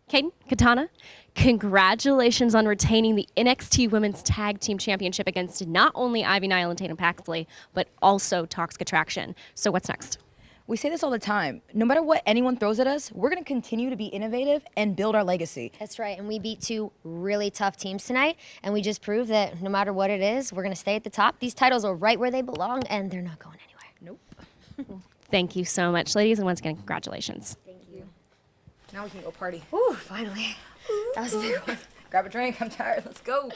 Kaden, Katana, congratulations on retaining the NXT Women's Tag Team Championship against not only Ivy Nile and Tatum Paxley, but also Toxic Attraction. So what's next? We say this all the time. No matter what anyone throws at us, we're going to continue to be innovative and build our legacy. That's right, and we beat two really tough teams tonight, and we just proved that no matter what it is, we're going to stay at the top. These titles are right where they belong, and they're not going anywhere. Nope. Thank you so much, ladies, and once again, congratulations. Thank you. Now we can go party. Ooh, finally. That was a big one. Grab a drink. I'm tired. Let's go.